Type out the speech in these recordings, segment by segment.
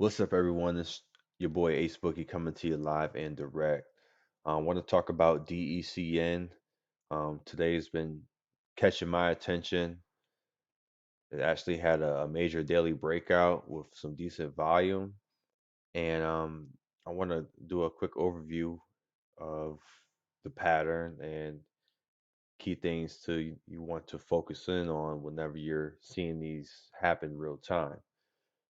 What's up, everyone? It's your boy Ace Bookie coming to you live and direct. I want to talk about DECN. Today's been catching my attention. It actually had a major daily breakout with some decent volume, and I want to do a quick overview of the pattern and key things you want to focus in on whenever you're seeing these happen real time.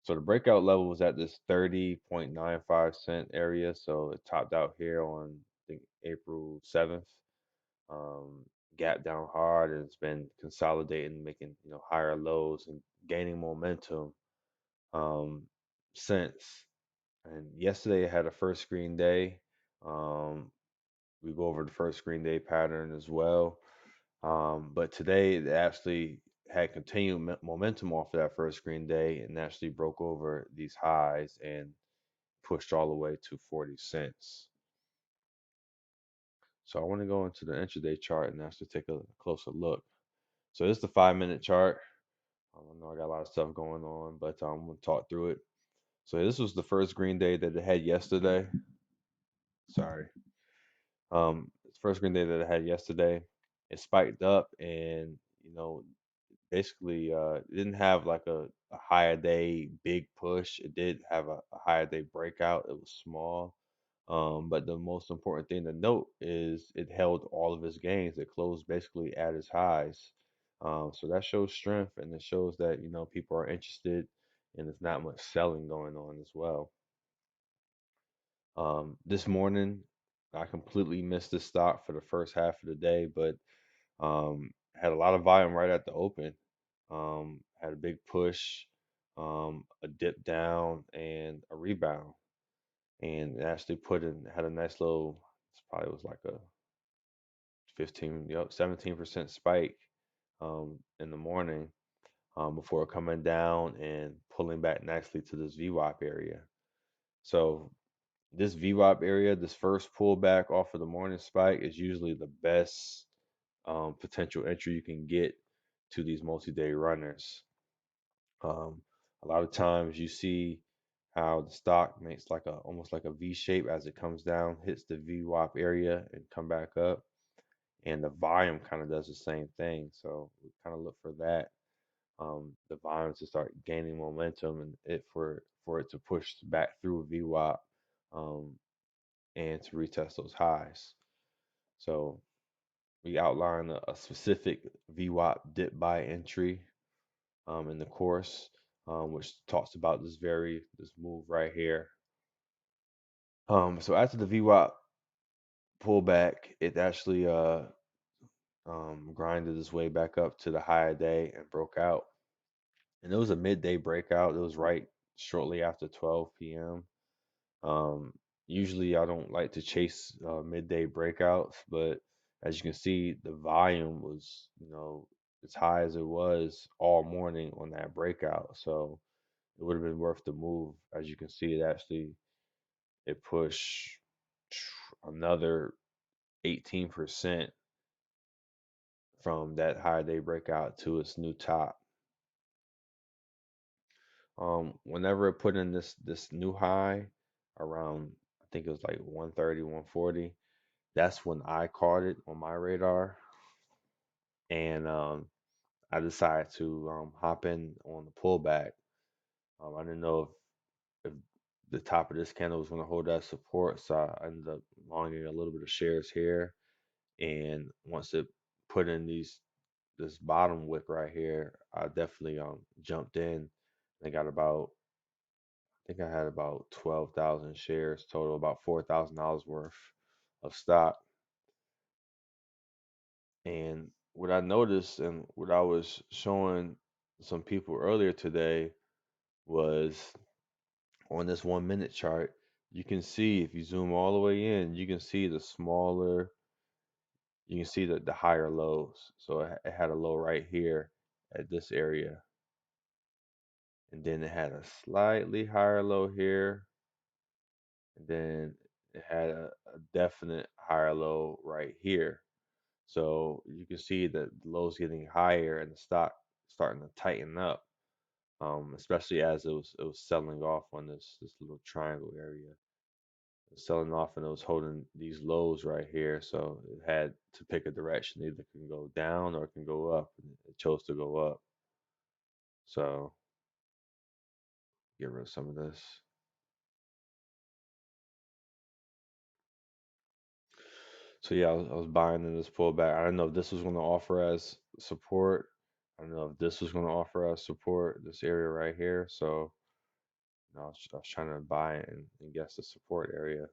So the breakout level was at this 30.95 cent area. So it topped out here on I think April 7th. Um, Gap down hard and it's been consolidating, making higher lows and gaining momentum um, since. And yesterday it had a first screen day. Um, we go over the first screen day pattern as well. But today it actually had continued momentum off of that first screen day and actually broke over these highs and pushed all the way to 40 cents. So I want to go into the intraday chart and actually take a closer look. So this is the 5 minute chart. I know I got a lot of stuff going on, but I'm gonna talk through it. So this was the first green day that it had yesterday. Sorry. First green day that it had yesterday. It spiked up and basically it didn't have like a higher day big push. It did have a higher day breakout. It was small. But the most important thing to note is it held all of its gains. It closed basically at its highs. So that shows strength and it shows that people are interested and there's not much selling going on as well. This morning I completely missed the stock for the first half of the day, but had a lot of volume right at the open. Had a big push, a dip down, and a rebound, and it actually had a nice little. This probably was like a 17% spike in the morning before coming down and pulling back nicely to this VWAP area. So this VWAP area, this first pullback off of the morning spike, is usually the best potential entry you can get to these multi-day runners. Um, a lot of times you see how the stock makes like a almost like a V shape as it comes down, hits the VWAP area and come back up, and the volume kind of does the same thing. So we kind of look for that, the volume to start gaining momentum and for it to push back through a VWAP, um, and to retest those highs. So we outline a specific VWAP dip buy entry in the course, which talks about this move right here. So after the VWAP pullback, it actually grinded its way back up to the higher day and broke out. And it was a midday breakout. It was right shortly after 12 p.m. Um, Usually I don't like to chase midday breakouts, but as you can see, the volume was, as high as it was all morning on that breakout. So it would have been worth the move. As you can see, it pushed another 18% from that high day breakout to its new top. Whenever it put in this new high around, I think it was like 130, 140, that's when I caught it on my radar, and I decided to hop in on the pullback. I didn't know if the top of this candle was going to hold that support, so I ended up longing a little bit of shares here. And once it put in this bottom wick right here, I definitely jumped in. I got about I think I had about 12,000 shares total, about $4,000 worth of stock. And what I noticed and what I was showing some people earlier today was on this 1 minute chart, you can see if you zoom all the way in, you can see you can see the higher lows. So it had a low right here at this area. And then it had a slightly higher low here. And then it had a definite higher low right here. So you can see that the low's getting higher and the stock starting to tighten up. especially as it was selling off on this little triangle area. It was selling off and it was holding these lows right here, so it had to pick a direction. Either can go down or it can go up, and it chose to go up. So get rid of some of this. So yeah, I was buying in this pullback. I don't know if this was going to offer as support. I don't know if this was going to offer as support, this area right here. So I was trying to buy it and guess the support area.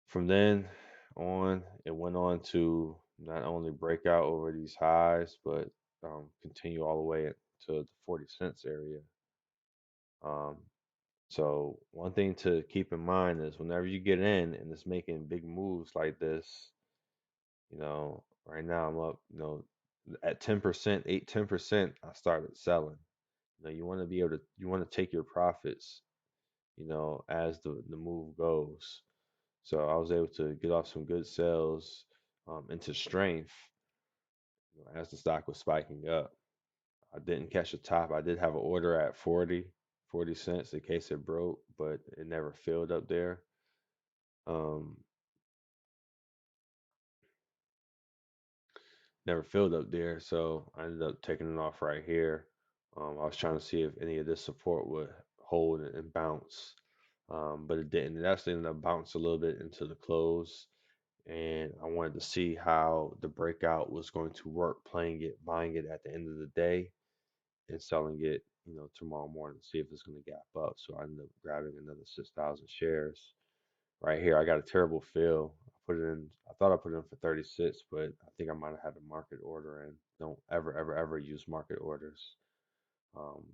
From then on, it went on to not only break out over these highs, but continue all the way to the 40 cents area. Um, so one thing to keep in mind is whenever you get in and it's making big moves like this, right now I'm up, at 10%, 8, 10%, I started selling. You want to be able to, you want to take your profits, as the move goes. So I was able to get off some good sales into strength, as the stock was spiking up. I didn't catch a top. I did have an order at 40 cents in case it broke, but it never filled up there. Um, Never filled up there, so I ended up taking it off right here. I was trying to see if any of this support would hold and bounce, but it didn't. It actually ended up bouncing a little bit into the close, and I wanted to see how the breakout was going to work, playing it, buying it at the end of the day, and selling it, tomorrow morning to see if it's going to gap up. So I ended up grabbing another 6,000 shares right here. I got a terrible feel. I put it in. I thought I put it in for 36, but I think I might have had a market order in. Don't ever, ever, ever use market orders,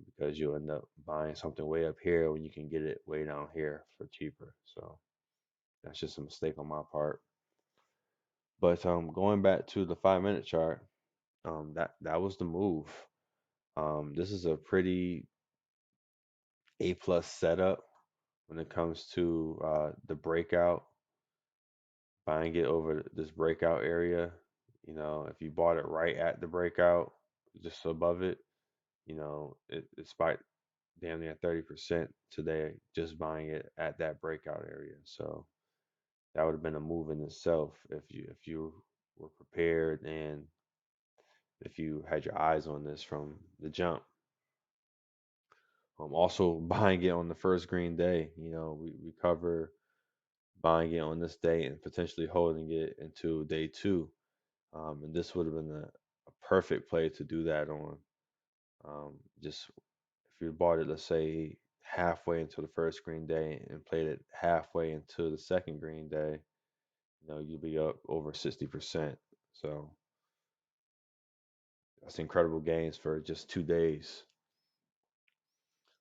because you'll end up buying something way up here when you can get it way down here for cheaper. So that's just a mistake on my part. But going back to the 5 minute chart, that was the move. This is a pretty A plus setup when it comes to the breakout, buying it over this breakout area. If you bought it right at the breakout, just above it, it spiked damn near 30% today just buying it at that breakout area. So that would have been a move in itself if you were prepared and if you had your eyes on this from the jump. Also buying it on the first green day. We cover buying it on this day and potentially holding it until day two. And this would have been a perfect play to do that on. Just if you bought it, let's say halfway into the first green day and played it halfway into the second green day, you'll be up over 60%. So that's incredible gains for just 2 days.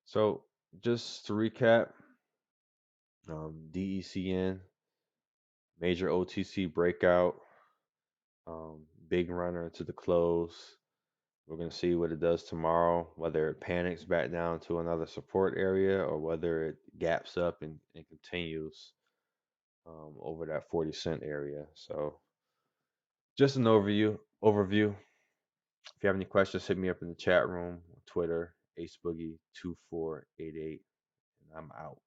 So just to recap, DECN, major OTC breakout, big runner into the close. We're going to see what it does tomorrow, whether it panics back down to another support area or whether it gaps up and continues over that 40 cent area. So just an overview. If you have any questions, hit me up in the chat room, Twitter, AceBoogie2488, and I'm out.